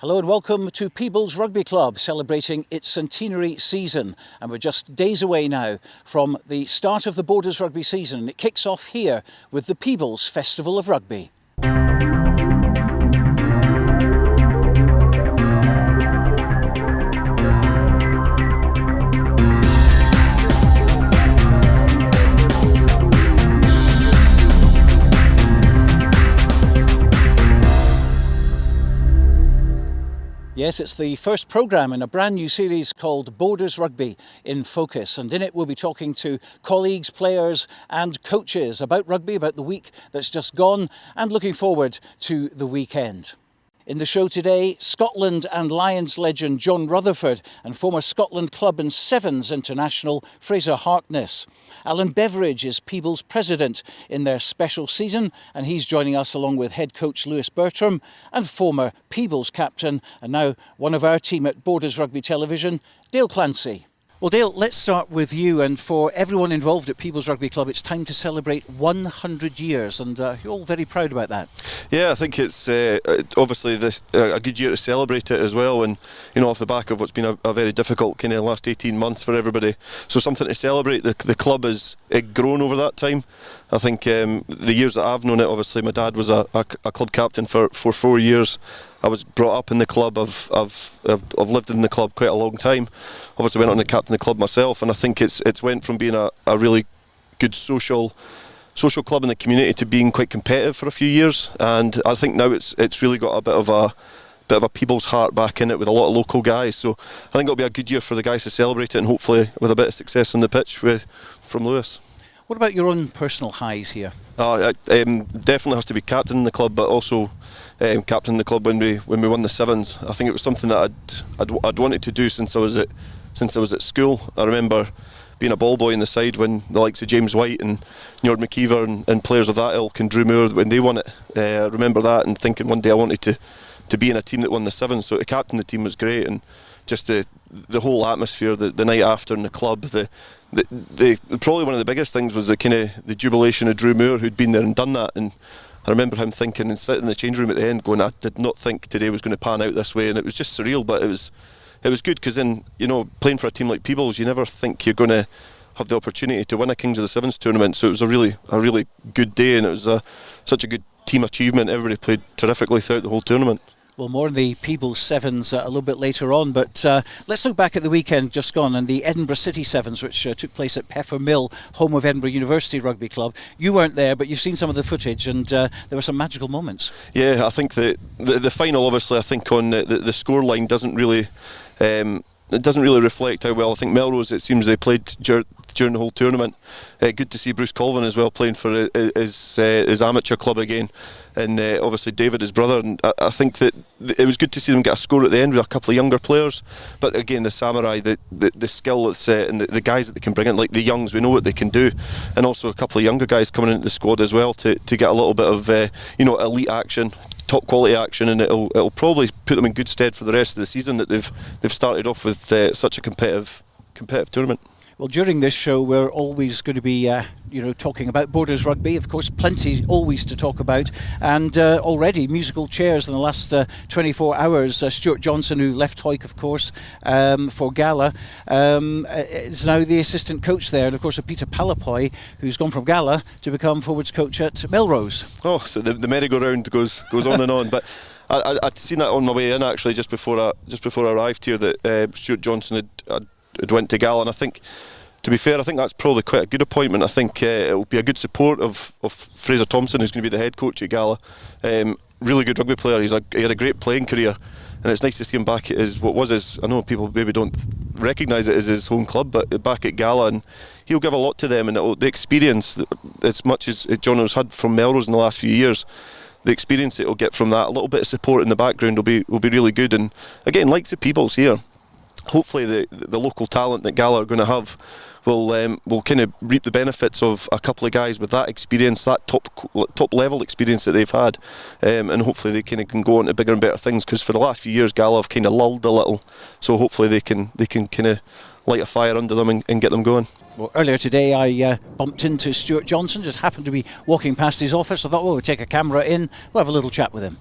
Hello and welcome to Peebles Rugby Club, celebrating its centenary season. And we're just days away now from the start of the Borders rugby season. It kicks off here with the Peebles Festival of Rugby. Yes, it's the first programme in a brand new series called Borders Rugby in Focus, and in it we'll be talking to colleagues, players and coaches about rugby, about the week that's just gone and looking forward to the weekend. In the show today, Scotland and Lions legend John Rutherford and former Scotland Club and Sevens international Fraser Harkness. Alan Beveridge is Peebles president in their special season, and he's joining us along with head coach Lewis Bertram and former Peebles captain and now one of our team at Borders Rugby Television, Dale Clancy. Well, Dale, let's start with you, and for everyone involved at Peebles Rugby Club, it's time to celebrate 100 years, and you're all very proud about that. Yeah, I think it's obviously a good year to celebrate it as well, and off the back of what's been a very difficult kind of last 18 months for everybody. So something to celebrate. The club has grown over that time. I think the years that I've known it, obviously my dad was a club captain for 4 years. I was brought up in the club. I've lived in the club quite a long time. Obviously went on to captain the club myself, and I think it's went from being a really good social club in the community to being quite competitive for a few years. And I think now it's really got a bit of a Peebles heart back in it with a lot of local guys. So I think it'll be a good year for the guys to celebrate it, and hopefully with a bit of success on the pitch from Lewis. What about your own personal highs here? Definitely has to be captaining the club, but also captaining the club when we won the Sevens. I think it was something that I'd wanted to do since I was at school. I remember being a ball boy in the side when the likes of James White and Njord McKeever and players of that ilk and Drew Moore, when they won it. I remember that and thinking one day I wanted to be in a team that won the Sevens. So to captain the team was great, and just the whole atmosphere, the night after in the club, probably one of the biggest things was the jubilation of Drew Moore, who'd been there and done that. And I remember him thinking and sitting in the change room at the end going, I did not think today was going to pan out this way, and it was just surreal, but it was good, because then, playing for a team like Peebles, you never think you're going to have the opportunity to win a Kings of the Sevens tournament. So it was a really good day, and it was such a good team achievement. Everybody played terrifically throughout the whole tournament. Well, more on the Peebles Sevens a little bit later on, but let's look back at the weekend just gone and the Edinburgh City Sevens, which took place at Peffer Mill, home of Edinburgh University Rugby Club. You weren't there, but you've seen some of the footage, and there were some magical moments. Yeah, I think the final, obviously, I think on the score line doesn't really reflect how well. I think Melrose, it seems they played during the whole tournament. Good to see Bruce Colvin as well playing for his amateur club again, and obviously David, his brother. And I think that it was good to see them get a score at the end with a couple of younger players. But again, the Samurai, the skill that's and the guys that they can bring in, like the Youngs, we know what they can do, and also a couple of younger guys coming into the squad as well to get a little bit of elite action, top quality action, and it'll probably put them in good stead for the rest of the season, that they've started off with such a competitive tournament. Well, during this show, we're always going to be, talking about Borders Rugby. Of course, plenty always to talk about. And already musical chairs in the last 24 hours. Stuart Johnson, who left Hawick, of course, for Gala, is now the assistant coach there. And of course, Peter Palapoy, who's gone from Gala to become forwards coach at Melrose. Oh, so the merry-go-round goes on and on. But I'd seen that on my way in, actually, just before I arrived here, that Stuart Johnson had went to Gala, and I think, to be fair, I think that's probably quite a good appointment. I think it will be a good support of Fraser Thompson, who's going to be the head coach at Gala. Really good rugby player. He had a great playing career, and it's nice to see him back at I know people maybe don't recognise it as his home club, but back at Gala, and he'll give a lot to them. And the experience, as much as John has had from Melrose in the last few years, the experience that he'll get from that, a little bit of support in the background will be really good. And again, like the Peebles here, hopefully the local talent that Gala are going to have will kind of reap the benefits of a couple of guys with that experience, that top level experience that they've had, and hopefully they kind of can go on to bigger and better things, because for the last few years Gala have kind of lulled a little, so hopefully they can kind of light a fire under them and get them going. Well, earlier today I bumped into Stuart Johnson, just happened to be walking past his office. I thought, we'll take a camera in, we'll have a little chat with him.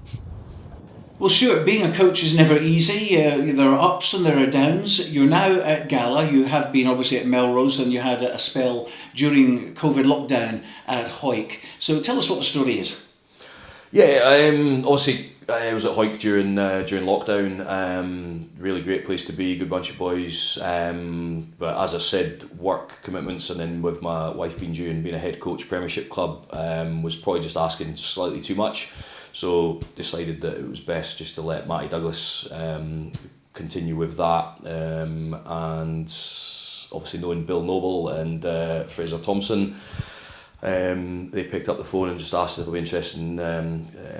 Well, Stuart, being a coach is never easy. There are ups and there are downs. You're now at Gala. You have been obviously at Melrose, and you had a spell during COVID lockdown at Hawick. So tell us what the story is. Yeah, obviously I was at Hawick during lockdown. Really great place to be, good bunch of boys. But as I said, work commitments, and then with my wife being due and being a head coach Premiership club was probably just asking slightly too much. So decided that it was best just to let Matty Douglas continue with that, and obviously knowing Bill Noble and Fraser Thompson, they picked up the phone and just asked if they'd be interested in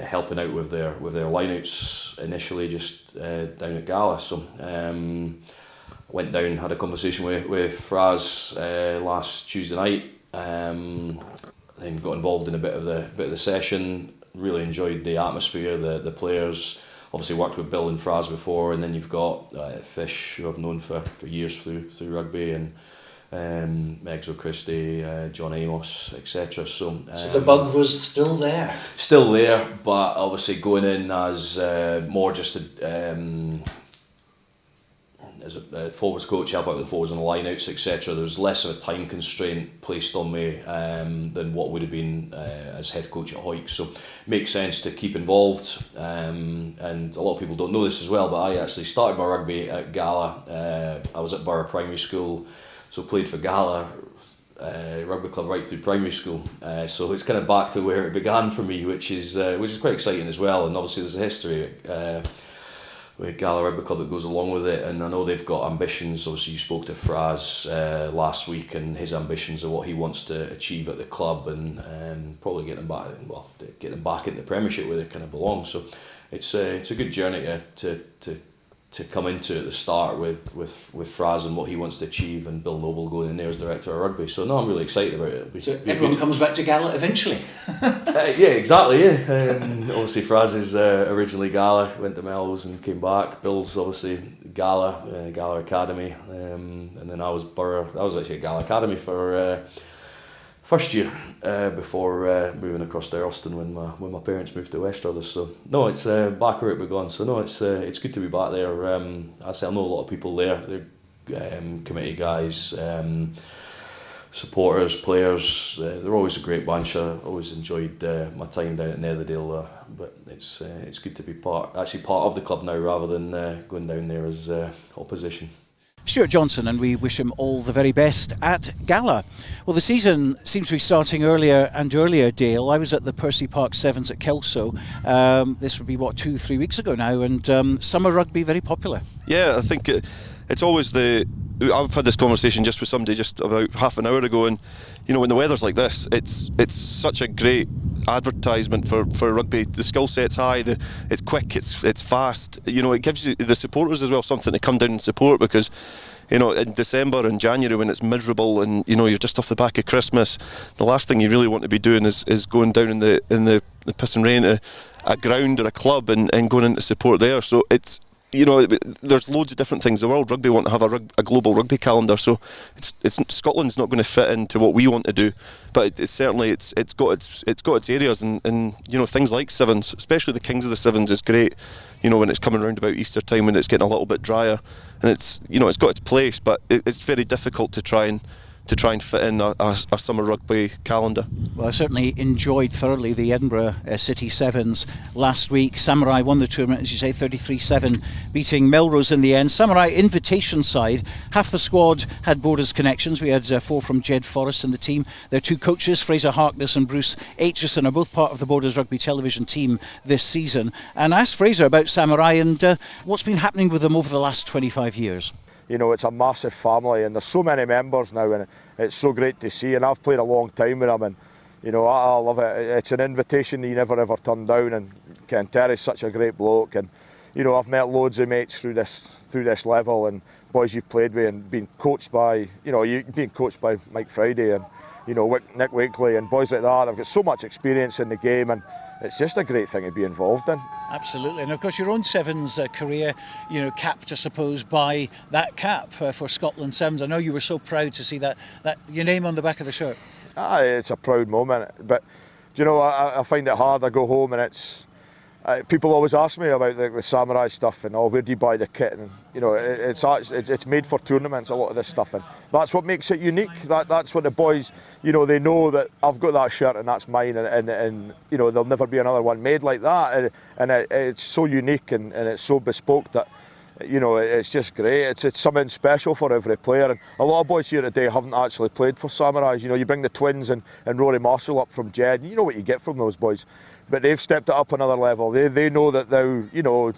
helping out with their lineouts initially, just down at Gala. So went down, had a conversation with Fraz last Tuesday night, then got involved in a bit of the session. Really enjoyed the atmosphere, the players. Obviously worked with Bill and Fraz before, and then you've got Fish, who I've known for years through rugby, and Megs O'Christie, John Amos, etc. So the bug was still there. Still there, but obviously going in as more just as a forwards coach, help out with the forwards and the lineouts, etc. There was less of a time constraint placed on me than what would have been as head coach at Hawick. So makes sense to keep involved, and a lot of people don't know this as well, but I actually started my rugby at Gala. I was at Borough Primary School, so played for Gala rugby club right through primary school. So it's kind of back to where it began for me, which is quite exciting as well. And obviously there's a history with Gala Rugby Club that goes along with it, and I know they've got ambitions. Obviously you spoke to Fraz last week, and his ambitions are what he wants to achieve at the club, and probably get them back into the Premiership where they kind of belong. So it's a good journey to come into at the start with Fraz and what he wants to achieve, and Bill Noble going in there as director of rugby. So no, I'm really excited about it. So everyone comes back to Gala eventually. Yeah, exactly. Yeah, obviously Fraz is originally Gala, went to Melrose and came back. Bill's obviously Gala, Gala Academy, and then I was Borough. I was actually at Gala Academy for first year before moving across to Earlston when my parents moved to Westrathers. So no, it's back where it began. So no, it's good to be back there. I say I know a lot of people there. They're committee guys, supporters, players. They're always a great bunch. I always enjoyed my time down at Netherdale. But it's good to be part of the club now rather than going down there as opposition. Stuart Johnson, and we wish him all the very best at Gala. Well, the season seems to be starting earlier and earlier, Dale. I was at the Percy Park Sevens at Kelso. This would be, 2-3 weeks ago now, and summer rugby very popular. Yeah, I think it's always I've had this conversation just with somebody just about half an hour ago, and when the weather's like this, it's such a great advertisement for rugby. The skill set's high, it's quick, it's fast. It gives you the supporters as well something to come down and support, because in December and January when it's miserable and you're just off the back of Christmas, the last thing you really want to be doing is going down in the piss and rain to a ground or a club and going in to support there. So it's there's loads of different things. The World Rugby want to have a global rugby calendar, so Scotland's not going to fit into what we want to do, but it's got its areas, and things like Sevens, especially the Kings of the Sevens, is great. When it's coming around about Easter time when it's getting a little bit drier, and it's got its place, but it's very difficult to try and fit in a summer rugby calendar. Well, I certainly enjoyed thoroughly the Edinburgh City Sevens last week. Samurai won the tournament, as you say, 33-7, beating Melrose in the end. Samurai invitation side, half the squad had Borders connections. We had 4 from Jed Forrest in the team. Their 2 coaches, Fraser Harkness and Bruce Aitchison, are both part of the Borders Rugby television team this season. And I asked Fraser about Samurai and what's been happening with them over the last 25 years. It's a massive family, and there's so many members now, and it's so great to see. And I've played a long time with them, and I love it. It's an invitation you never ever turn down. And Ken Terry's such a great bloke, and I've met loads of mates through this level, and boys you've played with and been coached by. You've been coached by Mike Friday and Nick Wakely and boys like that. I've got so much experience in the game, and it's just a great thing to be involved in. Absolutely, and of course your own Sevens career, capped, I suppose, by that cap for Scotland Sevens. I know you were so proud to see that your name on the back of the shirt. It's a proud moment, but I find it hard. I go home and people always ask me about the Samurai stuff and where do you buy the kit, and you know it's made for tournaments, a lot of this stuff, and that's what makes it unique. That's what the boys, you know, they know that I've got that shirt and that's mine, and you know there'll never be another one made like that, and it's so unique and it's so bespoke that, you know, it's just great. It's something special for every player, and a lot of boys here today haven't actually played for Samurais. You know, you bring the twins and Rory Marshall up from Jed, you know what you get from those boys, but they've stepped it up another level. They know that now, you know,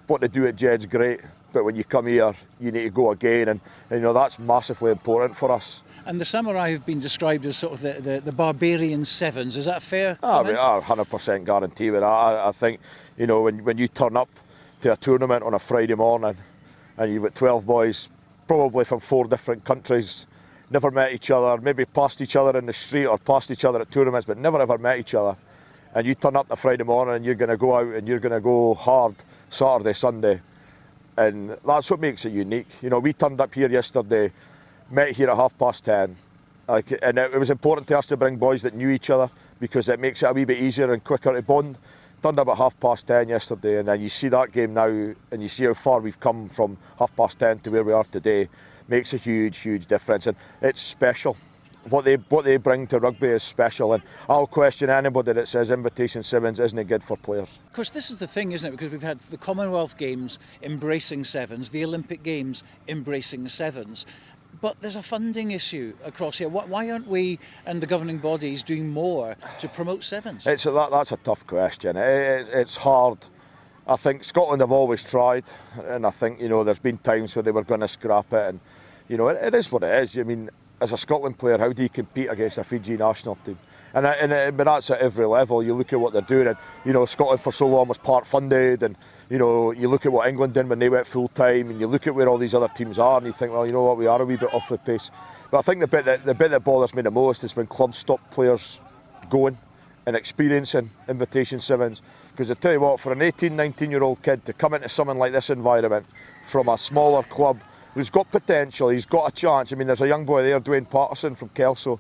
what they do at Jed's great, but when you come here you need to go again, and you know that's massively important for us. And the Samurai have been described as sort of the barbarian sevens. Is that fair? I mean, I 100% guarantee with that. I think, you know, when you turn up to a tournament on a Friday morning and you've got 12 boys, probably from 4 different countries, never met each other, maybe passed each other in the street or passed each other at tournaments, but never ever met each other, and you turn up on a Friday morning and you're going to go out and you're going to go hard Saturday, Sunday, and that's what makes it unique. You know, we turned up here yesterday, met here at 10:30, and it was important to us to bring boys that knew each other because it makes it a wee bit easier and quicker to bond. Turned up at 10:30 yesterday, and then you see that game now and you see how far we've come from 10:30 to where we are today. Makes a huge difference, and it's special. What they bring to rugby is special, and I'll question anybody that says invitation sevens isn't good for players. Of course, this is the thing, isn't it? Because we've had the Commonwealth Games embracing sevens, the Olympic Games embracing sevens. But there's a funding issue across here. Why aren't we and the governing bodies doing more to promote sevens? That's a tough question. It's hard. I think Scotland have always tried, and I think, you know, there's been times where they were going to scrap it, and you know it is what it is. I mean, as a Scotland player, how do you compete against a Fiji national team? But that's at every level. You look at what they're doing, and you know Scotland for so long was part funded, and you know you look at what England did when they went full time, and you look at where all these other teams are, and you think, well, you know what, we are a wee bit off the pace. But I think the bit that bothers me the most is when clubs stop players going and experiencing invitation sevens. Because I tell you what, for an 18, 19-year-old kid to come into something like this environment from a smaller club who's got potential, he's got a chance. I mean, there's a young boy there, Dwayne Patterson from Kelso,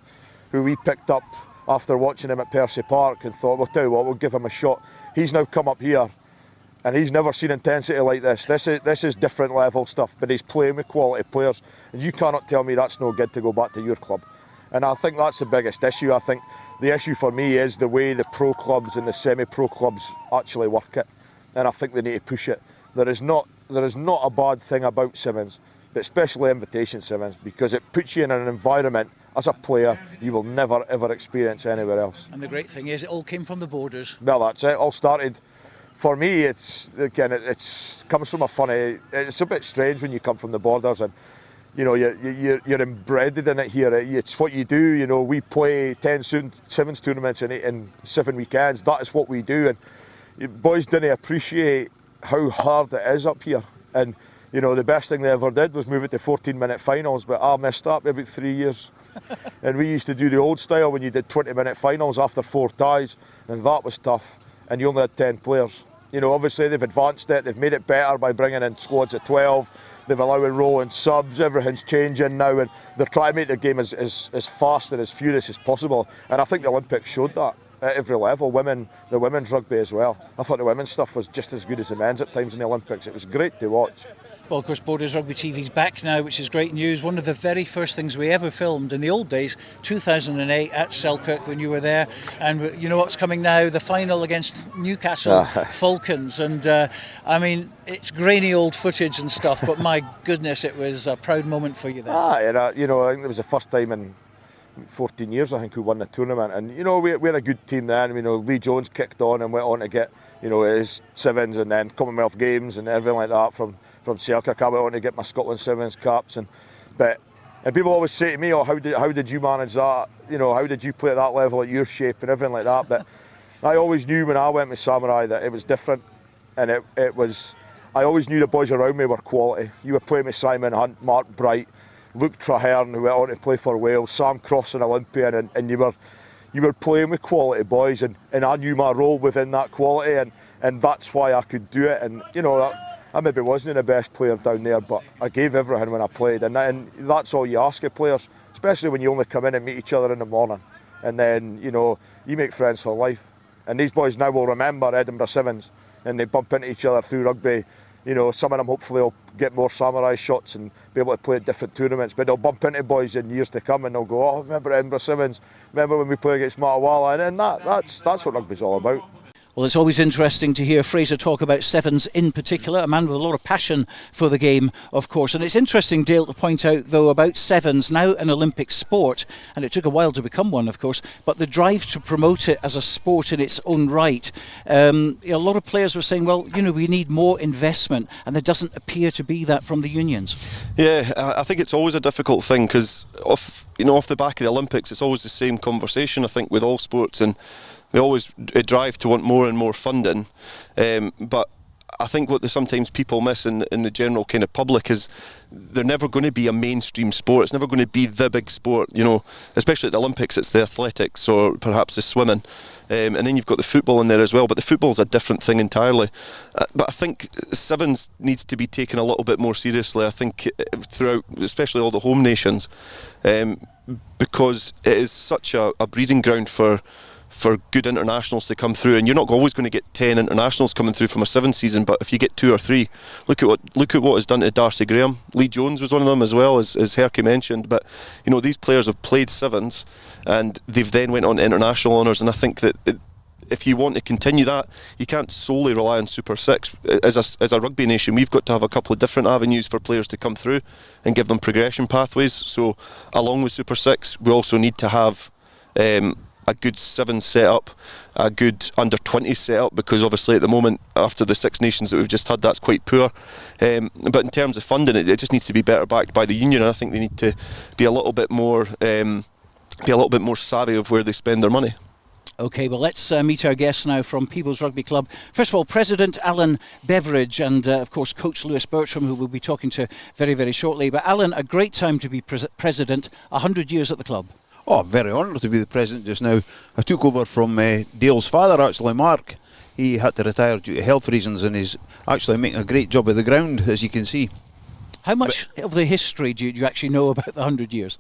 who we picked up after watching him at Percy Park and thought, well, tell you what, we'll give him a shot. He's now come up here and he's never seen intensity like this. This is different level stuff, but he's playing with quality players, and you cannot tell me that's no good to go back to your club. And I think that's the biggest issue. I think the issue for me is the way the pro clubs and the semi-pro clubs actually work it, and I think they need to push it. There is not a bad thing about sevens, but especially invitation sevens, because it puts you in an environment as a player you will never ever experience anywhere else. And the great thing is it all came from the Borders. Well, that's it. All started. For me, it's comes from a funny. It's a bit strange when you come from the Borders, and you know you're embedded in it here. It's what you do. You know, we play 10 sevens tournaments in 7 weekends. That is what we do, and boys didn't appreciate how hard it is up here. And you know, the best thing they ever did was move it to 14-minute finals, but I missed that by about 3 years. And we used to do the old style when you did 20-minute finals after 4 ties, and that was tough, and you only had 10 players. You know, obviously they've advanced it, they've made it better by bringing in squads of 12, they've allowed rolling subs, everything's changing now, and they're trying to make the game as fast and as furious as possible, and I think the Olympics showed that at every level. The women's rugby as well. I thought the women's stuff was just as good as the men's at times in the Olympics. It was great to watch. Well, of course, Borders Rugby TV's back now, which is great news. One of the very first things we ever filmed in the old days, 2008 at Selkirk when you were there. And you know what's coming now? The final against Newcastle Falcons. And I mean, it's grainy old footage and stuff, but my goodness, it was a proud moment for you there. And, you know, I think it was the first time in 14 years, I think, who won the tournament, and you know we're a good team then. You know, Lee Jones kicked on and went on to get, you know, his sevens and then Commonwealth Games and everything like that from Selkirk. I went on to get my Scotland sevens caps, and people always say to me, oh, how did you manage that? You know, how did you play at that level at your shape and everything like that? But I always knew when I went with Samurai that it was different, and it was. I always knew the boys around me were quality. You were playing with Simon Hunt, Mark Bright, Luke Traherne, who went on to play for Wales, Sam Cross, an Olympian, and you were playing with quality boys, and I knew my role within that quality, and that's why I could do it. And you know, I maybe wasn't the best player down there, but I gave everything when I played, and that's all you ask of players, especially when you only come in and meet each other in the morning, and then you know you make friends for life. And these boys now will remember Edinburgh Sevens. and they bump into each other through rugby. You know, some of them hopefully will get more samurai shots and be able to play at different tournaments, but they'll bump into boys in years to come and they'll go, oh, remember Edinburgh Sevens, remember when we played against Matawala, and then that's what rugby's all about. Well, it's always interesting to hear Fraser talk about sevens in particular, a man with a lot of passion for the game, of course. And it's interesting, Dale, to point out, though, about sevens, now an Olympic sport, and it took a while to become one, of course, but the drive to promote it as a sport in its own right. A lot of players were saying, well, you know, we need more investment, and there doesn't appear to be that from the unions. Yeah, I think it's always a difficult thing because off the back of the Olympics, it's always the same conversation, I think, with all sports, and they always drive to want more and more funding, but I think what sometimes people miss in the general kind of public is they're never going to be a mainstream sport. It's never going to be the big sport, you know, especially at the Olympics. It's the athletics or perhaps the swimming, and then you've got the football in there as well, but the football's a different thing entirely. But I think sevens needs to be taken a little bit more seriously, I think, throughout, especially all the home nations, because it is such a breeding ground for good internationals to come through, and you're not always going to get 10 internationals coming through from a 7 season, but if you get 2 or 3, look at what is done to Darcy Graham. Lee Jones was one of them as well, as Herky mentioned, but you know, these players have played sevens and they've then went on to international honours, and I think that if you want to continue that, you can't solely rely on Super 6. As a rugby nation, we've got to have a couple of different avenues for players to come through and give them progression pathways. So along with Super 6, we also need to have a good 7 set-up, a good under-20 set-up, because obviously at the moment, after the 6 nations that we've just had, that's quite poor. But in terms of funding, it just needs to be better backed by the union, and I think they need to be a little bit more savvy of where they spend their money. OK, well, let's meet our guests now from Peebles Rugby Club. First of all, President Alan Beveridge and, of course, Coach Lewis Bertram, who we'll be talking to very, very shortly. But, Alan, a great time to be president, 100 years at the club. Oh, I'm very honoured to be the president just now. I took over from Dale's father, actually, Mark. He had to retire due to health reasons, and he's actually making a great job of the ground, as you can see. How much of the history do you actually know about the 100 years?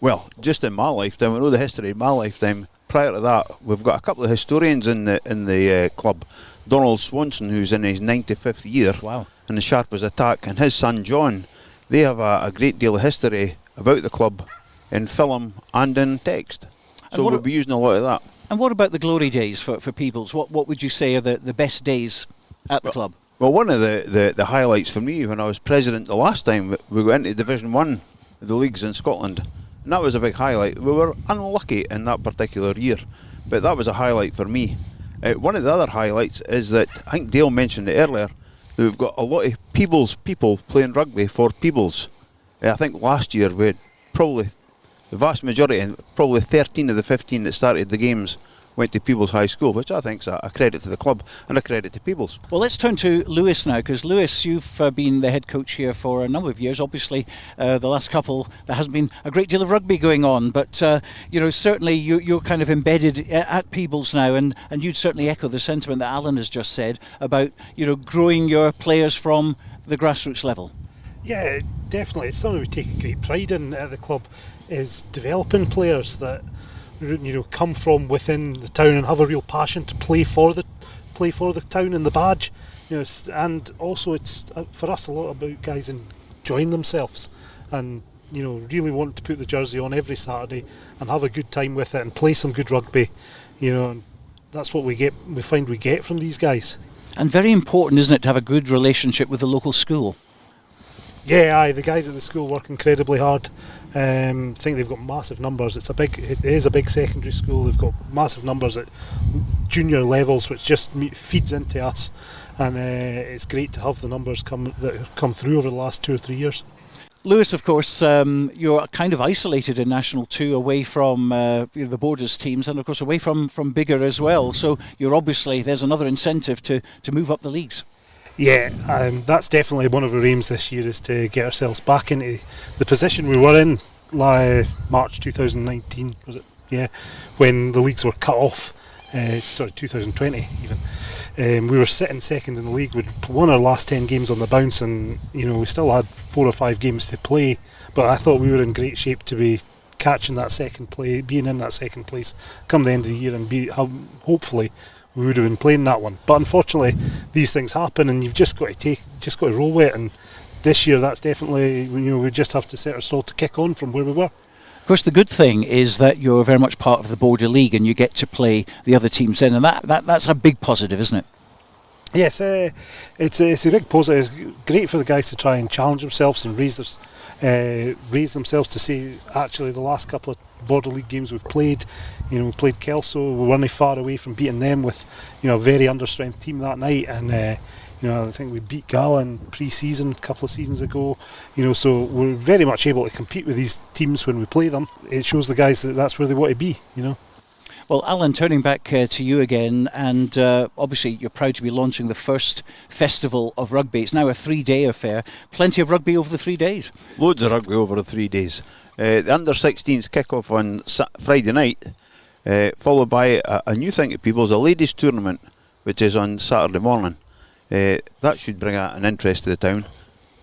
Well, just in my lifetime, I know the history of my lifetime. Prior to that, we've got a couple of historians in the club. Donald Swanson, who's in his 95th year, wow, and the Sharp as Attack, and his son John. They have a great deal of history about the club in film and in text. So we'll be using a lot of that. And what about the glory days for Peebles? What would you say are the best days at the club? Well, one of the highlights for me when I was president the last time, we went into Division 1 of the leagues in Scotland, and that was a big highlight. We were unlucky in that particular year, but that was a highlight for me. One of the other highlights is that, I think Dale mentioned it earlier, that we've got a lot of Peebles people playing rugby for Peebles. I think last year we had probably the vast majority, probably 13 of the 15 that started the games, went to Peebles High School, which I think is a credit to the club and a credit to Peebles. Well, let's turn to Lewis now, because Lewis, you've been the head coach here for a number of years. Obviously, the last couple, there hasn't been a great deal of rugby going on, but certainly you're kind of embedded at Peebles now, and you'd certainly echo the sentiment that Alan has just said about growing your players from the grassroots level. Yeah, definitely. It's something we take a great pride in at the club, is developing players that come from within the town and have a real passion to play for the town and the badge. And also it's for us a lot about guys enjoying themselves and really wanting to put the jersey on every Saturday and have a good time with it and play some good rugby. And that's what we find we get from these guys. And very important, isn't it, to have a good relationship with the local school? Yeah, the guys at the school work incredibly hard. I think they've got massive numbers. It is a big secondary school. They've got massive numbers at junior levels, which just feeds into us. And it's great to have the numbers that have come through over the last 2 or 3 years. Lewis, of course, you're kind of isolated in National 2, away from the Borders teams, and of course away from bigger as well. So there's another incentive to move up the leagues. Yeah, that's definitely one of our aims this year, is to get ourselves back into the position we were in March 2019, was it? Yeah, when the leagues were cut off. 2020 even. We were sitting second in the league. We'd won our last 10 games on the bounce, and we still had 4 or 5 games to play. But I thought we were in great shape to be catching that second place, being in that second place come the end of the year, and hopefully we would have been playing that one. But unfortunately, these things happen, and you've just got to roll with it. And this year, that's definitely, we just have to set our stall to kick on from where we were. Of course, the good thing is that you're very much part of the Border League and you get to play the other teams in, and that's a big positive, isn't it? Yes, it's a big positive. It's great for the guys to try and challenge themselves and raise themselves to see, actually, the last couple of Border League games we've played, we played Kelso, we weren't far away from beating them with, a very understrength team that night, and I think we beat Gala in pre-season a couple of seasons ago. So we're very much able to compete with these teams when we play them. It shows the guys that that's where they want to be. Well, Alan, turning back to you again, and obviously you're proud to be launching the first festival of rugby. It's now a 3-day affair. Plenty of rugby over the 3 days. Loads of rugby over the 3 days. The under-16s kick off on Friday night, followed by a new thing to People's, a ladies' tournament, which is on Saturday morning. That should bring an interest to the town.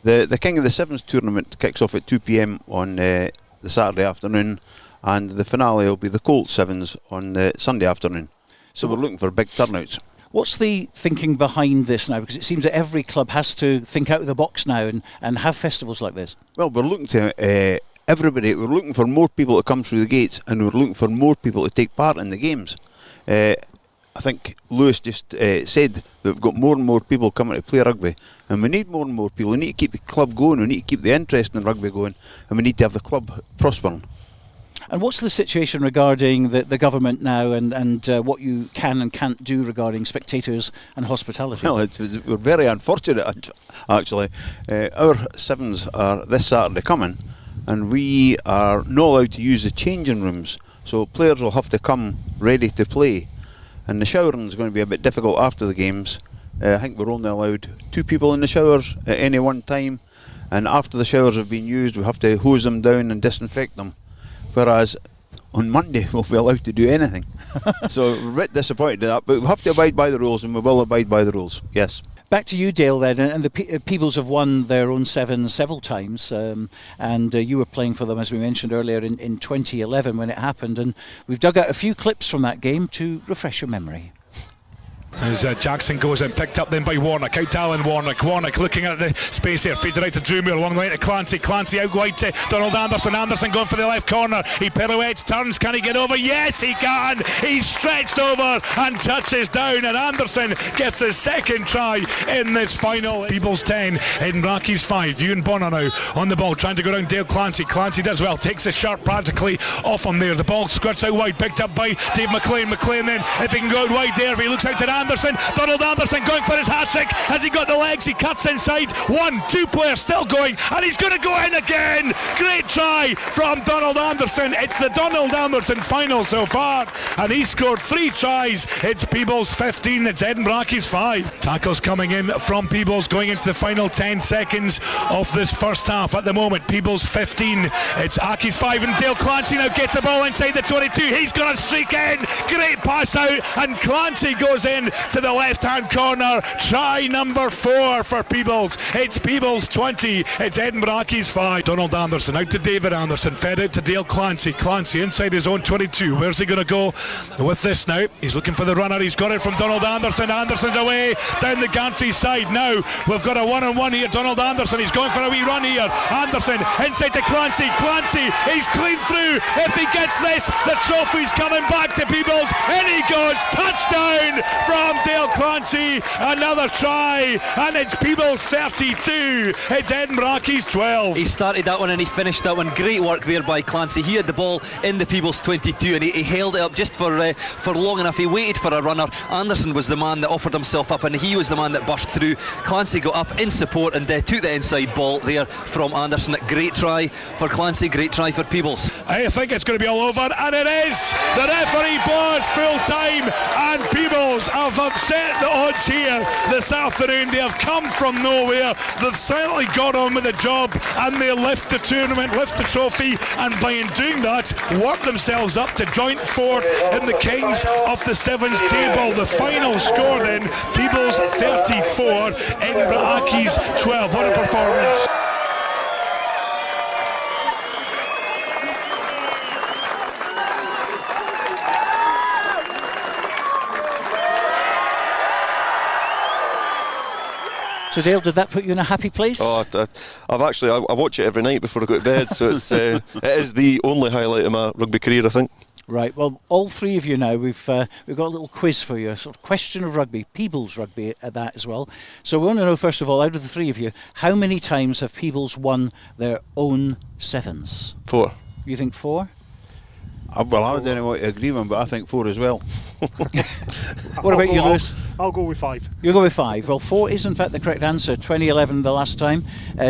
The King of the Sevens tournament kicks off at 2 p.m. on the Saturday afternoon, and the finale will be the Colt Sevens on Sunday afternoon. So we're looking for big turnouts. What's the thinking behind this now? Because it seems that every club has to think out of the box now and have festivals like this. Well, we're looking to everybody. We're looking for more people to come through the gates, and we're looking for more people to take part in the games. I think Lewis just said that we've got more and more people coming to play rugby, and we need more and more people. We need to keep the club going, we need to keep the interest in rugby going, and we need to have the club prospering. And what's the situation regarding the government now and what you can and can't do regarding spectators and hospitality? Well, we're very unfortunate, actually. Our Sevens are this Saturday coming, and we are not allowed to use the changing rooms, so players will have to come ready to play. And the showering is going to be a bit difficult after the games. I think we're only allowed 2 people in the showers at any one time, and after the showers have been used we have to hose them down and disinfect them, whereas on Monday we'll be allowed to do anything. So we're a bit disappointed at that, but we have to abide by the rules, and we will abide by the rules, yes. Back to you, Dale, then, and the Peebles have won their own Sevens several times, and you were playing for them, as we mentioned earlier, in 2011 when it happened, and we've dug out a few clips from that game to refresh your memory. As Jackson goes in, picked up then by Warnock, out to Alan Warnock. Warnock looking at the space here, feeds it out to Drew Moore, along the line to Clancy. Clancy out wide to Donald Anderson. Anderson going for the left corner. He pirouettes, turns. Can he get over? Yes, he can. He's stretched over and touches down, and Anderson gets his second try in this final. Peebles 10, Edinburgh 5. Ewan Bonner now on the ball, trying to go down Dale Clancy. Clancy does well, takes the sharp practically off on there. The ball squirts out wide, picked up by Dave McLean. McLean then, if he can go out wide there, but he looks out to Anderson. Donald Anderson going for his hat-trick. Has he got the legs? He cuts inside. 1, 2 players still going, and he's going to go in again. Great try from Donald Anderson. It's the Donald Anderson final so far, and he scored 3 tries. It's Peebles 15, it's Edinburgh 5. Tackles coming in from Peebles going into the final 10 seconds of this first half. At the moment, Peebles 15, it's Aki's 5, and Dale Clancy now gets the ball inside the 22. He's going to streak in. Great pass out, and Clancy goes in to the left-hand corner. Try number 4 for Peebles. It's Peebles 20, it's Edinburgh 5. Donald Anderson out to David Anderson, fed out to Dale Clancy. Clancy inside his own 22. Where's he going to go with this now? He's looking for the runner. He's got it from Donald Anderson. Anderson's away down the gantry side. Now we've got a one-on-one here. Donald Anderson, he's going for a wee run here. Anderson inside to Clancy. Clancy, he's clean through. If he gets this, the trophy's coming back to Peebles. And he goes. Touchdown from Dale Clancy. Another try, and it's Peebles 32, it's Edinburgh 12. He started that one and he finished that one. Great work there by Clancy. He had the ball in the Peebles 22 and he held it up just for long enough. He waited for a runner. Anderson was the man that offered himself up, and he was the man that burst through. Clancy got up in support and took the inside ball there from Anderson. Great try for Clancy, great try for Peebles. I think it's going to be all over, and it is. The referee blows full time, and Peebles have upset the odds here this afternoon. They have come from nowhere. They've certainly got on with the job, and they lift the tournament, lift the trophy, and by in doing that, work themselves up to joint 4th in the Kings of the Sevens table. The final score then, Peebles 34, Edinburgh Accies 12. What a performance. So Dale, did that put you in a happy place? Oh, I've actually I watch it every night before I go to bed, so it's it is the only highlight of my rugby career, I think. Right, well, all three of you now, we've got a little quiz for you, a sort of question of rugby, Peebles rugby at that as well. So we want to know, first of all, out of the three of you, how many times have Peebles won their own sevens? 4. You think 4? Well, I don't want to agree with him, but I think 4 as well. What about you, Lewis? I'll go with 5. You'll go with 5. Well, 4 is in fact the correct answer. 2011 the last time,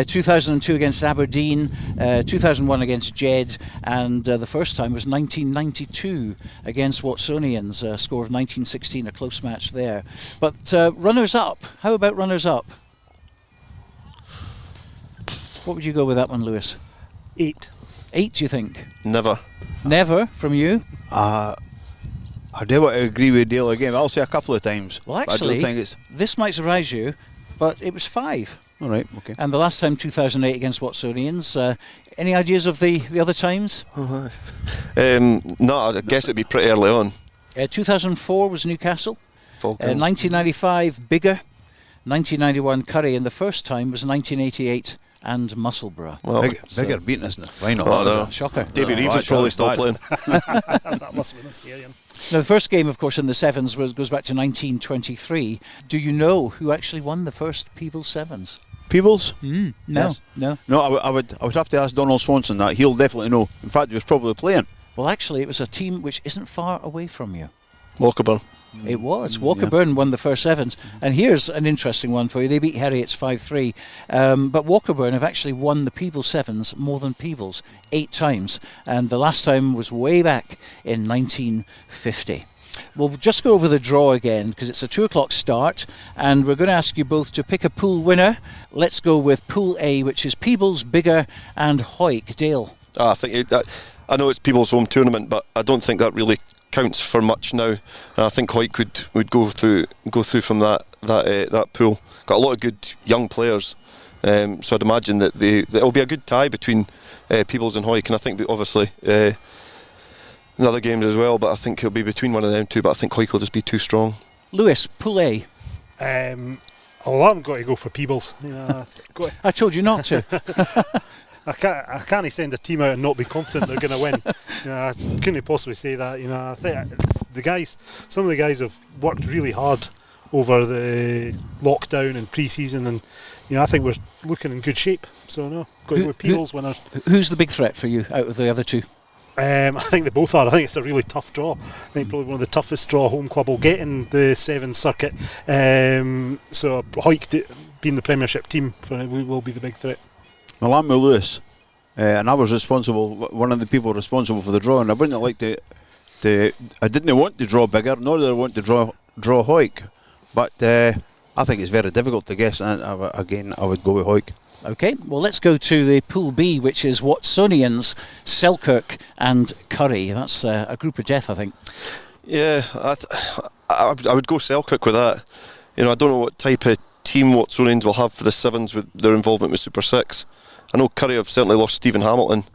2002 against Aberdeen, 2001 against Jed, and the first time was 1992 against Watsonians, a score of 1916, a close match there. But runners-up, how about runners-up? What would you go with that one, Lewis? 8. 8, you think? Never. Never, from you? I do want to agree with Dale again. I'll say a couple of times. Well, but actually, I don't think it's this might surprise you, but it was 5. all right. Okay. And the last time, 2008 against Watsonians. Any ideas of the other times? No, I guess it'd be pretty early on. 2004 was Newcastle. Falcons. 1995, Biggar. 1991, Curry. And the first time was 1988 and Musselburgh. Well, Bigger beating us in the final. Oh, no. Shocker. Davy Reeves is probably still playing. That must have been this year, Ian. Now, the first game, of course, in the sevens goes back to 1923. Do you know who actually won the first Peebles Sevens? Peebles? No, Yes. no. No, I would have to ask Donald Swanson that. He'll definitely know. In fact, he was probably playing. Well, actually, it was a team which isn't far away from you. Walkerburn. It was. Walkerburn won the first sevens. And here's an interesting one for you. They beat Heriots 5-3. But Walkerburn have actually won the Peebles Sevens more than Peebles 8 times. And the last time was way back in 1950. We'll just go over the draw again because it's a 2 o'clock start. And we're going to ask you both to pick a pool winner. Let's go with Pool A, which is Peebles, Biggar and Hawick. Dale. I think I know it's People's home tournament, but I don't think that really counts for much now. And I think Hawick would go through from that pool. Got a lot of good young players, so I'd imagine that it'll be a good tie between Peebles and Hawick, and I think obviously the other games as well. But I think it'll be between one of them two. But I think Hawick will just be too strong. Lewis, Pool A. Well, I'm going to go for Peebles. I told you not to. I can't send a team out and not be confident they're going to win. I couldn't possibly say that. I think some of the guys have worked really hard over the lockdown and pre-season, and I think we're looking in good shape. So no, going with Peebles winners. Who's the big threat for you out of the other two? I think they both are. I think it's a really tough draw. I think probably one of the toughest draw a home club will get in the Sevens circuit. So Hawick being the Premiership team will be the big threat. Well, I'm with Lewis, and I was one of the people responsible for the draw, and I wouldn't like to I didn't want to draw Biggar, nor did I want to draw Hawick, but I think it's very difficult to guess, and again, I would go with Hawick. Okay, well, let's go to the Pool B, which is Watsonians, Selkirk and Curry. That's a group of death, I think. Yeah, I would go Selkirk with that. I don't know what type of team Watsonians will have for the sevens with their involvement with Super 6. I know Curry have certainly lost Stephen Hamilton,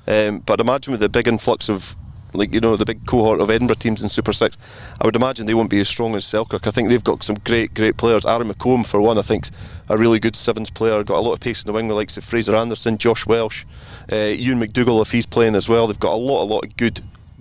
but imagine with the big influx of the big cohort of Edinburgh teams in Super 6, I would imagine they won't be as strong as Selkirk. I think they've got some great players. Aaron McComb, for one, I think's a really good sevens player. Got a lot of pace in the wing, the likes of Fraser Anderson, Josh Welsh, Ewan McDougall if he's playing as well. They've got a lot of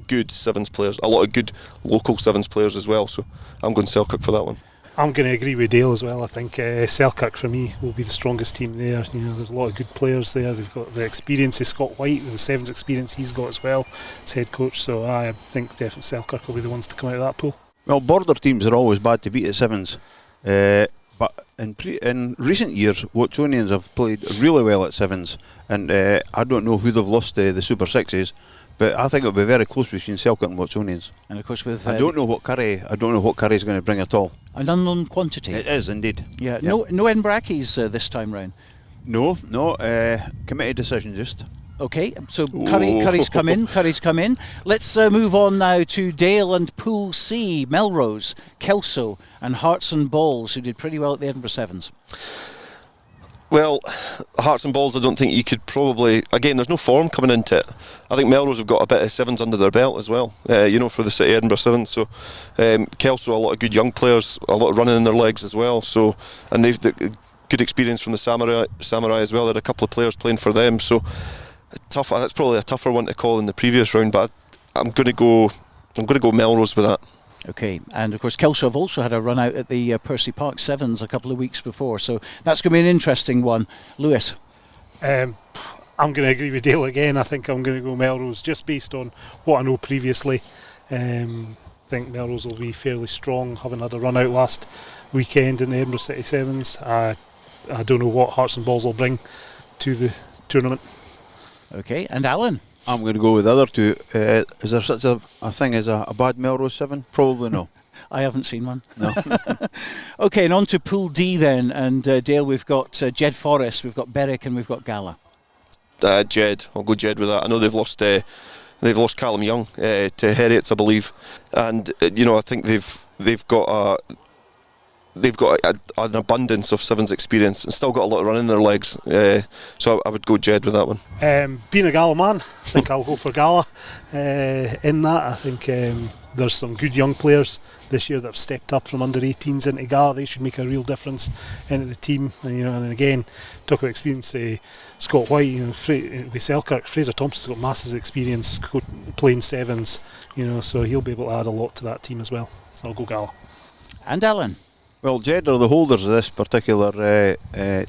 good sevens players, a lot of good local sevens players as well. So I'm going Selkirk for that one. I'm going to agree with Dale as well. I think Selkirk for me will be the strongest team there. There's a lot of good players there. They've got the experience of Scott White, the sevens experience he's got as well as head coach. So I think definitely Selkirk will be the ones to come out of that pool. Well, border teams are always bad to beat at sevens, but in recent years, Watsonians have played really well at sevens, and I don't know who they've lost to the Super Sixes. But I think it'll be very close between Selkirk and Watsonians. And of course, with I don't know what Curry's going to bring at all. An unknown quantity. It is indeed. Yeah. Yep. No Edinburgh Accies this time round. No. Committee decision just. Okay, so Curry's come in. Let's move on now to Dale and Pool C, Melrose, Kelso and Hearts and Balls, who did pretty well at the Edinburgh Sevens. Well, Hearts and Balls, I don't think you could probably... Again, there's no form coming into it. I think Melrose have got a bit of sevens under their belt as well, for the City Edinburgh Sevens. So, Kelso, a lot of good young players, a lot of running in their legs as well. So, and good experience from the Samurai as well. They had a couple of players playing for them, so tough. That's probably a tougher one to call in the previous round, but I'm going to go Melrose with that. Okay, and of course Kelso have also had a run out at the Percy Park Sevens a couple of weeks before, so that's going to be an interesting one. Lewis? I'm going to agree with Dale again. I think I'm going to go Melrose, just based on what I know previously. I think Melrose will be fairly strong, having had a run out last weekend in the Edinburgh City Sevens. I don't know what Hearts and Balls will bring to the tournament. Okay, and Alan? I'm going to go with the other two. Is there such a thing as a bad Melrose 7? Probably no. I haven't seen one. No. Okay, and on to Pool D then. And Dale, we've got Jed Forest, we've got Berwick, and we've got Gala. Jed. I'll go Jed with that. I know they've lost Callum Young to Heriots, I believe, and I think they've got an abundance of Sevens experience and still got a lot of run in their legs. So I would go Jed with that one. Being a Gala man, I think I'll go for Gala. In that, I think there's some good young players this year that have stepped up from under 18s into Gala. They should make a real difference into the team. And again, talk about experience. Scott White, with Selkirk, Fraser Thompson's got massive experience playing Sevens. So he'll be able to add a lot to that team as well. So I'll go Gala. And Alan? Well, Jed are the holders of this particular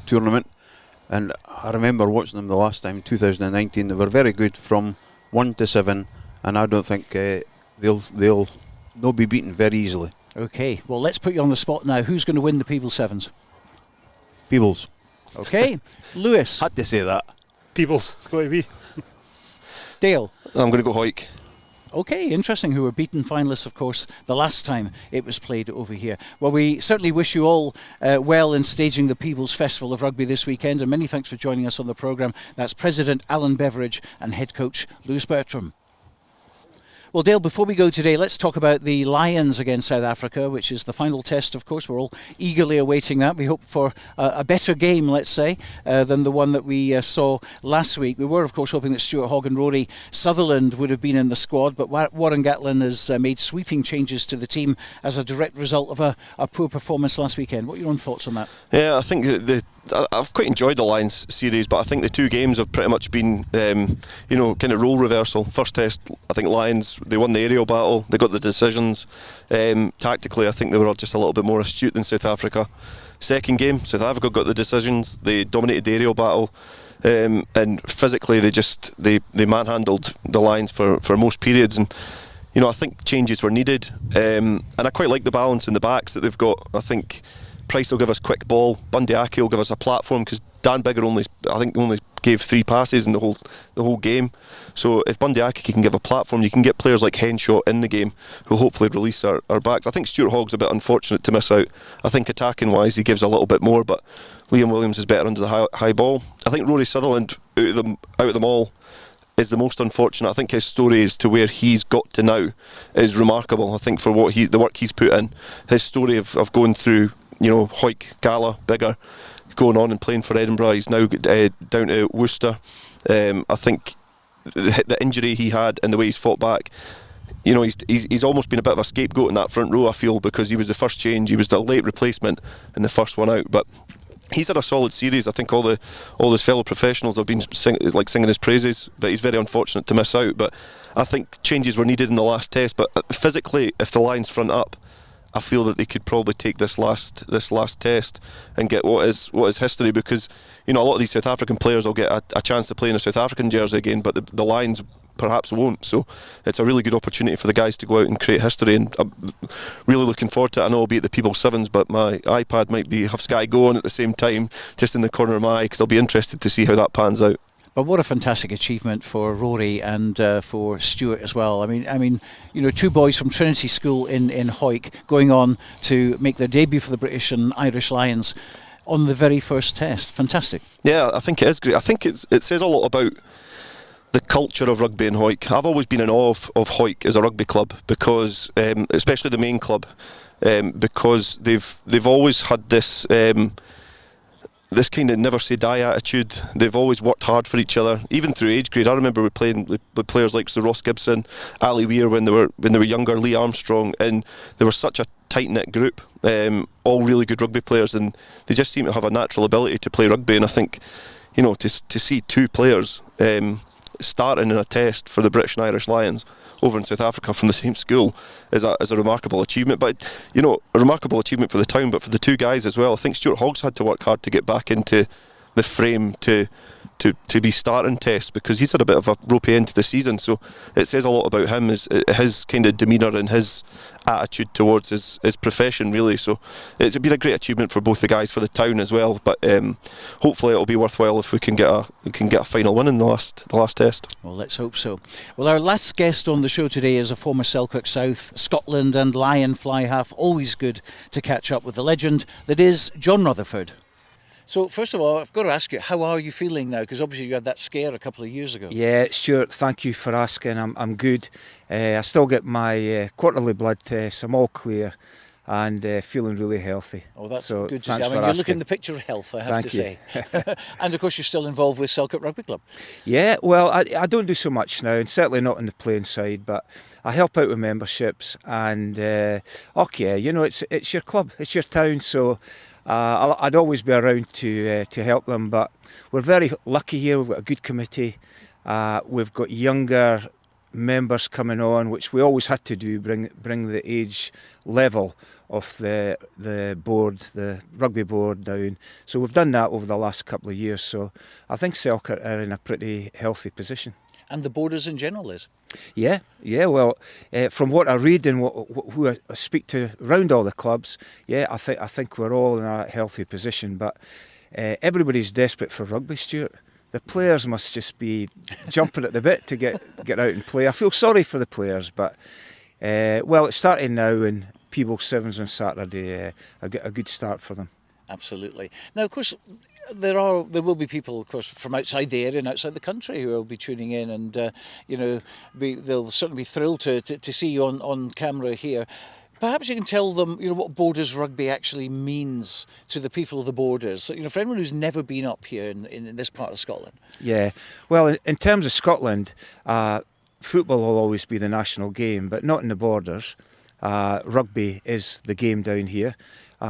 tournament, and I remember watching them the last time, 2019. They were very good from 1 to 7, and I don't think they'll be beaten very easily. Okay, well, let's put you on the spot now. Who's going to win the Peebles Sevens? Peebles. Okay, Lewis? Had to say that. Peebles, it's got to be. Dale? I'm going to go Hawick. Okay, interesting, who were beaten finalists, of course, the last time it was played over here. Well, we certainly wish you all well in staging the Peebles Festival of Rugby this weekend, and many thanks for joining us on the programme. That's President Alan Beveridge and Head Coach Lewis Bertram. Well, Dale, before we go today, let's talk about the Lions against South Africa, which is the final test, of course. We're all eagerly awaiting that. We hope for a better game, let's say, than the one that we saw last week. We were, of course, hoping that Stuart Hogg and Rory Sutherland would have been in the squad, but Warren Gatland has made sweeping changes to the team as a direct result of a poor performance last weekend. What are your own thoughts on that? Yeah, I think I've quite enjoyed the Lions series, but I think the two games have pretty much been, kind of role reversal. First test, I think Lions, they won the aerial battle, they got the decisions. Tactically, I think they were just a little bit more astute than South Africa. Second game, South Africa got the decisions, they dominated the aerial battle, and physically they manhandled the Lions for most periods. And I think changes were needed, and I quite like the balance in the backs that they've got. I think Price will give us quick ball, Bundy Aki will give us a platform, because Dan Biggar only gave 3 passes in the whole game. So if Bundy Aki can give a platform, you can get players like Henshaw in the game who'll hopefully release our backs. I think Stuart Hogg's a bit unfortunate to miss out. I think attacking wise he gives a little bit more, but Liam Williams is better under the high ball. I think Rory Sutherland out of them all is the most unfortunate. I think his story as to where he's got to now is remarkable. I think for the work he's put in, his story of going through Hawick, Gala, Biggar, going on and playing for Edinburgh. He's now down to Worcester. I think the injury he had and the way he's fought back, he's almost been a bit of a scapegoat in that front row, I feel, because he was the first change, he was the late replacement and the first one out. But he's had a solid series. I think all his fellow professionals have been singing his praises, but he's very unfortunate to miss out. But I think changes were needed in the last test. But physically, if the Lions front up, I feel that they could probably take this last test and get what is history, because a lot of these South African players will get a chance to play in a South African jersey again, but the Lions perhaps won't. So it's a really good opportunity for the guys to go out and create history, and I'm really looking forward to it. I know I'll be at the Peebles Sevens, but my iPad might have Sky Go on at the same time, just in the corner of my eye, because I'll be interested to see how that pans out. But what a fantastic achievement for Rory and for Stuart as well. I mean, two boys from Trinity School in Hawick going on to make their debut for the British and Irish Lions on the very first test. Fantastic. Yeah, I think it is great. I think it says a lot about the culture of rugby in Hawick. I've always been in awe of Hawick as a rugby club, because, especially the main club, because they've always had this kind of never say die attitude. They've always worked hard for each other, even through age grade. I remember we playing with players like Sir Ross Gibson, Ali Weir when they were younger, Lee Armstrong, and they were such a tight-knit group, all really good rugby players, and they just seem to have a natural ability to play rugby. And I think, to see 2 players starting in a test for the British and Irish Lions over in South Africa from the same school is a remarkable achievement. But a remarkable achievement for the town, but for the 2 guys as well. I think Stuart Hoggs had to work hard to get back into the frame to be starting tests, because he's had a bit of a ropey end to the season. So it says a lot about him, his kind of demeanour and his attitude towards his profession, really. So it's been a great achievement for both the guys, for the town as well. But hopefully it'll be worthwhile if we can get a final win in the last test. Well, let's hope so. Well, our last guest on the show today is a former Selkirk South, Scotland and Lion fly half. Always good to catch up with the legend that is John Rutherford. So first of all, I've got to ask you, how are you feeling now? Because obviously you had that scare a couple of years ago. Yeah, Stuart, thank you for asking. I'm good. I still get my quarterly blood tests. I'm all clear and feeling really healthy. Oh, that's so good to see. I mean, you're looking the picture of health, I have to say. And of course, you're still involved with Selkirk Rugby Club. Yeah, well, I don't do so much now, and certainly not on the playing side, but I help out with memberships, and it's your club, it's your town, so I'd always be around to help them. But we're very lucky here. We've got a good committee. We've got younger members coming on, which we always had to do, bring the age level of the board, the rugby board down. So we've done that over the last couple of years. So I think Selkirk are in a pretty healthy position. And the Borders in general is? Yeah. Well, from what I read and who I speak to around all the clubs, yeah, I think we're all in a healthy position. But everybody's desperate for rugby, Stuart. The players must just be jumping at the bit to get out and play. I feel sorry for the players, but it's starting now, and Peebles Sevens on Saturday, a good start for them. Absolutely. Now, of course, there will be people, of course, from outside the area and outside the country who will be tuning in, and they'll certainly be thrilled to see you on camera here. Perhaps you can tell them, what Borders rugby actually means to the people of the Borders. So, for anyone who's never been up here in this part of Scotland. Yeah. Well, in terms of Scotland, football will always be the national game, but not in the Borders. Rugby is the game down here.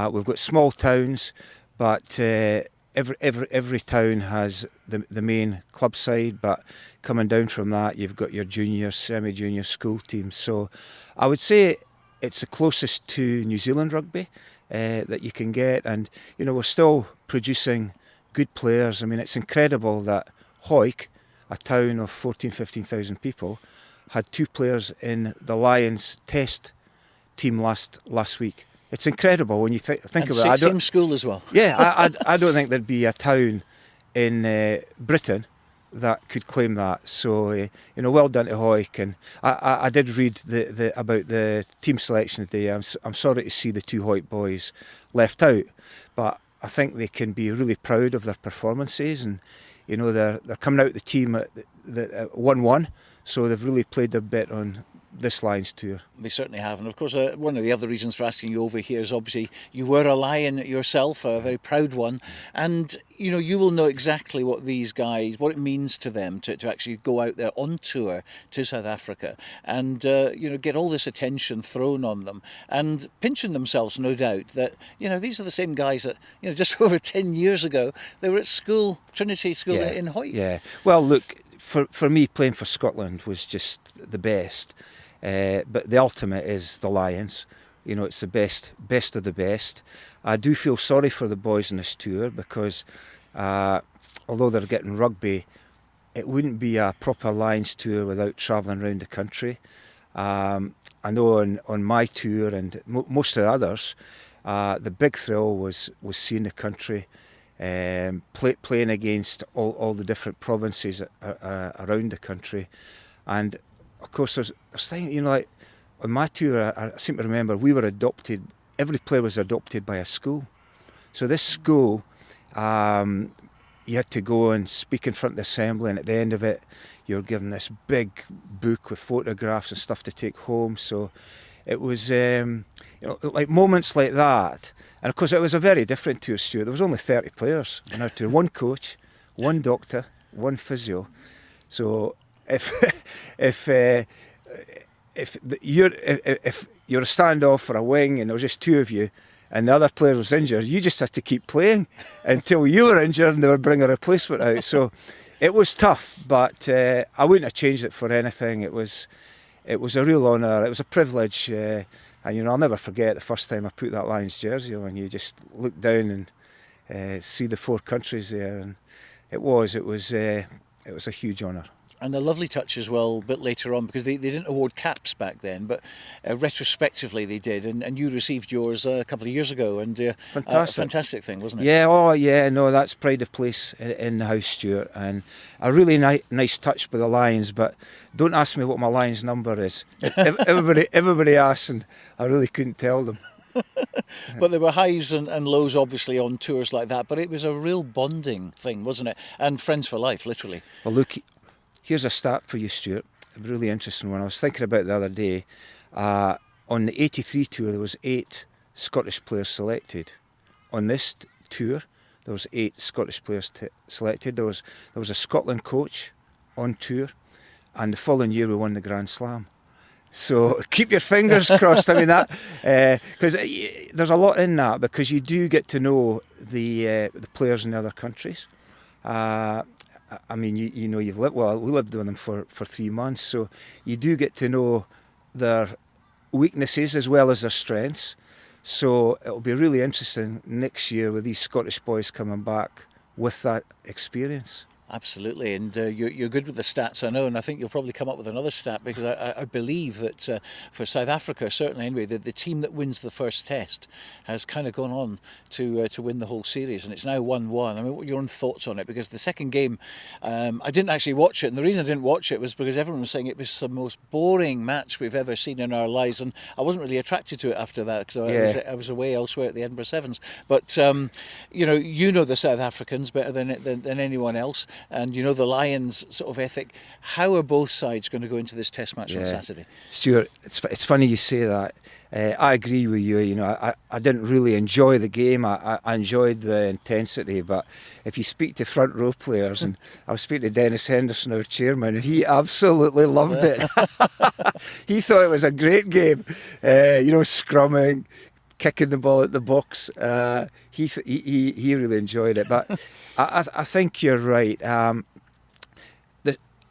We've got small towns, but every town has the main club side. But coming down from that, you've got your junior, semi-junior school teams. So I would say it's the closest to New Zealand rugby that you can get, and we're still producing good players. I mean, it's incredible that Hawick, a town of 15,000 people, had 2 players in the Lions Test team last week. It's incredible when you think about it. Same school as well. Yeah, I don't think there'd be a town in Britain that could claim that. So, well done to Hawick. And I did read about the team selection today. I'm sorry to see the 2 Hawick boys left out, but I think they can be really proud of their performances. And they're coming out the team at 1-1, so they've really played their bit on this Lions tour. They certainly have, and of course one of the other reasons for asking you over here is obviously you were a Lion yourself, a very proud one, and you will know exactly what these guys, what it means to them to actually go out there on tour to South Africa and get all this attention thrown on them and pinching themselves, no doubt, that these are the same guys that just over 10 years ago they were at school, Trinity School in Hawick. Yeah, well look, for me playing for Scotland was just the best. But the ultimate is the Lions. It's the best of the best. I do feel sorry for the boys on this tour because although they're getting rugby, it wouldn't be a proper Lions tour without travelling around the country. I know on my tour and most of the others, the big thrill was seeing the country, playing against all the different provinces around the country. And of course, there's things, like on my tour, I seem to remember we were adopted, every player was adopted by a school. So this school, you had to go and speak in front of the assembly, and at the end of it, you're given this big book with photographs and stuff to take home. So it was, like moments like that. And of course, it was a very different tour, Stuart. There was only 30 players on our tour, 1 coach, 1 doctor, 1 physio. So if you were a standoff for a wing and there was just two of you and the other player was injured, you just had to keep playing until you were injured and they would bring a replacement out. So it was tough, but I wouldn't have changed it for anything. It was a real honour, it was a privilege, and I'll never forget the first time I put that Lions jersey on. You just look down and see the 4 countries there, and it was a huge honour. And a lovely touch as well a bit later on, because they didn't award caps back then, but retrospectively they did, and you received yours a couple of years ago, and Fantastic. a fantastic thing, wasn't it? Yeah, no, that's pride of place in the house, Stuart, and a really nice touch by the Lions, but don't ask me what my Lions number is. Everybody asks, and I really couldn't tell them. But there were highs and lows, obviously, on tours like that, but it was a real bonding thing, wasn't it? And friends for life, literally. Well, look, here's a stat for you, Stuart, a really interesting one. I was thinking about it the other day. On the 83 tour, there was 8 Scottish players selected. On this tour, there was 8 Scottish players selected. There was a Scotland coach on tour, and the following year we won the Grand Slam. So keep your fingers crossed. I mean, that because there's a lot in that, because you do get to know the players in the other countries. I mean, you've lived, well, we lived with them for 3 months, so you do get to know their weaknesses as well as their strengths. So it'll be really interesting next year with these Scottish boys coming back with that experience. Absolutely, and you're good with the stats, I know, and I think you'll probably come up with another stat, because I believe that for South Africa, certainly anyway, the team that wins the first test has kind of gone on to win the whole series, and it's now 1-1. I mean, what are your own thoughts on it? Because the second game, I didn't actually watch it, and the reason I didn't watch it was because everyone was saying it was the most boring match we've ever seen in our lives, and I wasn't really attracted to it after that, because I was away elsewhere at the Edinburgh Sevens. But you know the South Africans better than anyone else. And you know the Lions' sort of ethic. How are both sides going to go into this test match on Saturday? Stuart, it's funny you say that. I agree with you. You know, I didn't really enjoy the game. I enjoyed the intensity, but if you speak to front row players, and I was speaking to Dennis Henderson, our chairman, and he absolutely loved it. He thought it was a great game. Scrumming, kicking the ball at the box. He really enjoyed it. But I think you're right.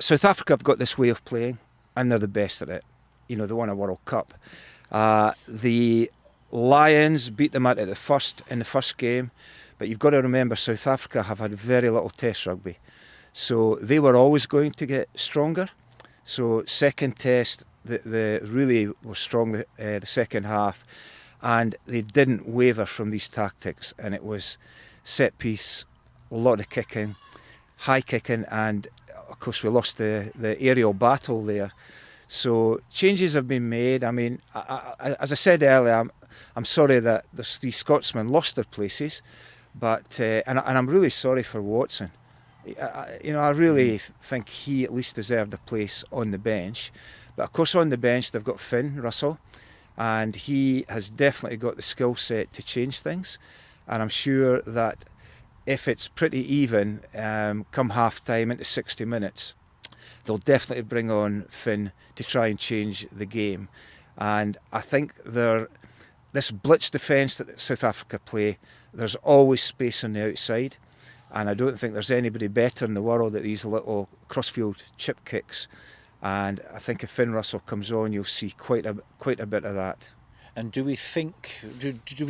South Africa have got this way of playing, and they're the best at it. You know, they won a World Cup. The Lions beat them in the first game, but you've got to remember South Africa have had very little Test rugby, so they were always going to get stronger. So second Test, they really were strong the second half, and they didn't waver from these tactics, and it was set piece, a lot of kicking, high kicking, and of course we lost the aerial battle there. So changes have been made. I mean, as I said earlier, I'm sorry that these Scotsmen lost their places, but and I'm really sorry for Watson. I really think he at least deserved a place on the bench. But of course on the bench they've got Finn Russell, and he has definitely got the skill set to change things. And I'm sure that if it's pretty even come half time into 60 minutes, they'll definitely bring on Finn to try and change the game. And I think this blitz defence that South Africa play, there's always space on the outside, and I don't think there's anybody better in the world at these little crossfield chip kicks. And I think if Finn Russell comes on, you'll see quite a bit of that. And do we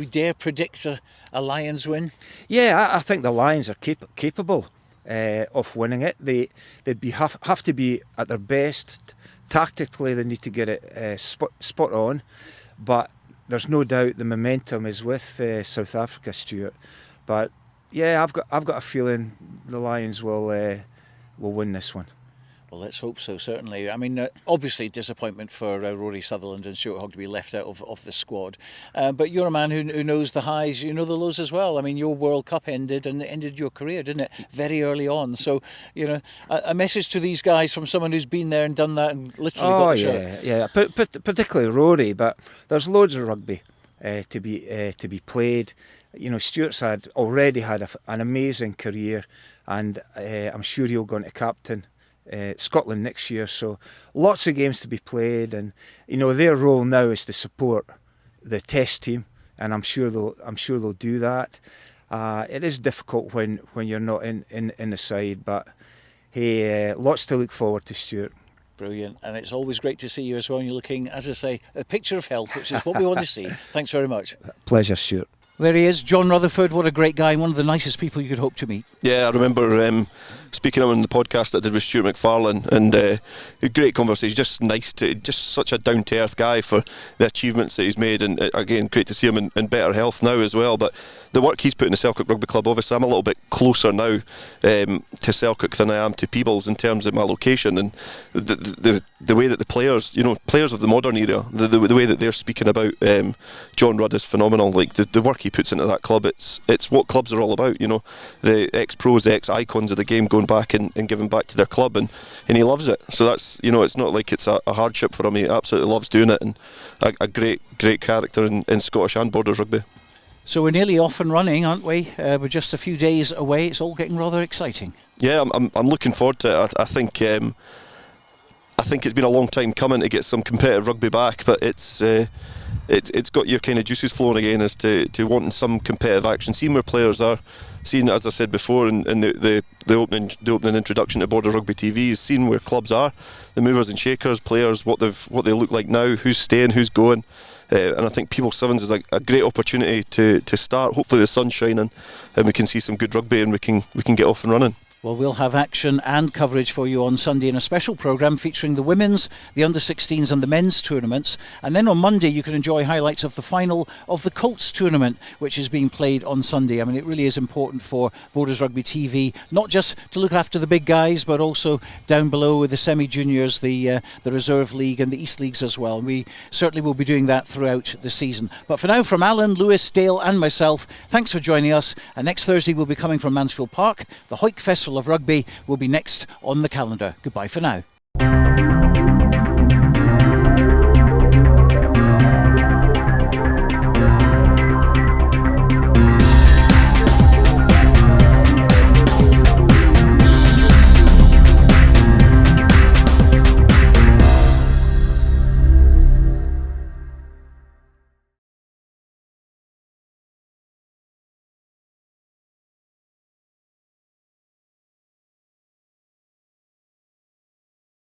dare predict a Lions win? Yeah, I think the Lions are capable of winning it. They'd have to be at their best. Tactically, they need to get it spot on. But there's no doubt the momentum is with South Africa, Stuart. But yeah, I've got a feeling the Lions will win this one. Well, let's hope so, certainly. I mean, obviously disappointment for Rory Sutherland and Stuart Hogg to be left out of the squad. But you're a man who knows the highs, you know the lows as well. I mean, your World Cup ended your career, didn't it? Very early on. So, you know, a message to these guys from someone who's been there and done that and literally got the shirt. Yeah. Particularly Rory, but there's loads of rugby to be played. You know, Stuart's already had an amazing career, and I'm sure he'll go into captain Scotland next year. So lots of games to be played, and their role now is to support the test team, and I'm sure they'll do that. It is difficult when you're not in the side, but hey, lots to look forward to, Stuart. Brilliant, and it's always great to see you as well. You're looking, as I say, a picture of health, which is what we want to see. Thanks very much. Pleasure, Stuart. There he is, John Rutherford. What a great guy, one of the nicest people you could hope to meet. Yeah, I remember speaking to him on the podcast that I did with Stuart McFarlane, and a great conversation. Just such a down to earth guy for the achievements that he's made, and again, great to see him in better health now as well. But the work he's put in the Selkirk Rugby Club, obviously, I'm a little bit closer now to Selkirk than I am to Peebles in terms of my location, and the way that the players of the modern era, the way that they're speaking about John Rudd is phenomenal. Like the work he puts into that club, it's what clubs are all about. The ex-pros, the ex-icons of the game going back and giving back to their club, and he loves it. So that's it's not like it's a hardship for him. He absolutely loves doing it, and a great character in Scottish and Borders rugby. So we're nearly off and running, aren't we? We're just a few days away. It's all getting rather exciting. Yeah, I'm looking forward to it. I think it's been a long time coming to get some competitive rugby back, but it's got your kind of juices flowing again as to wanting some competitive action, seeing where players are, seeing, as I said before in the opening introduction to Border Rugby TV, seeing where clubs are, the movers and shakers, players, what they look like now, who's staying, who's going, and I think Peebles Sevens is a great opportunity to start. Hopefully the sun's shining and we can see some good rugby and we can get off and running. Well, we'll have action and coverage for you on Sunday in a special programme featuring the women's, the under-16s and the men's tournaments. And then on Monday you can enjoy highlights of the final of the Colts tournament, which is being played on Sunday. I mean, it really is important for Borders Rugby TV, not just to look after the big guys, but also down below with the semi-juniors, the Reserve League and the East Leagues as well. And we certainly will be doing that throughout the season. But for now, from Alan, Lewis, Dale and myself, thanks for joining us. And next Thursday we'll be coming from Mansfield Park. The Hoyk Festival of Rugby will be next on the calendar. Goodbye for now.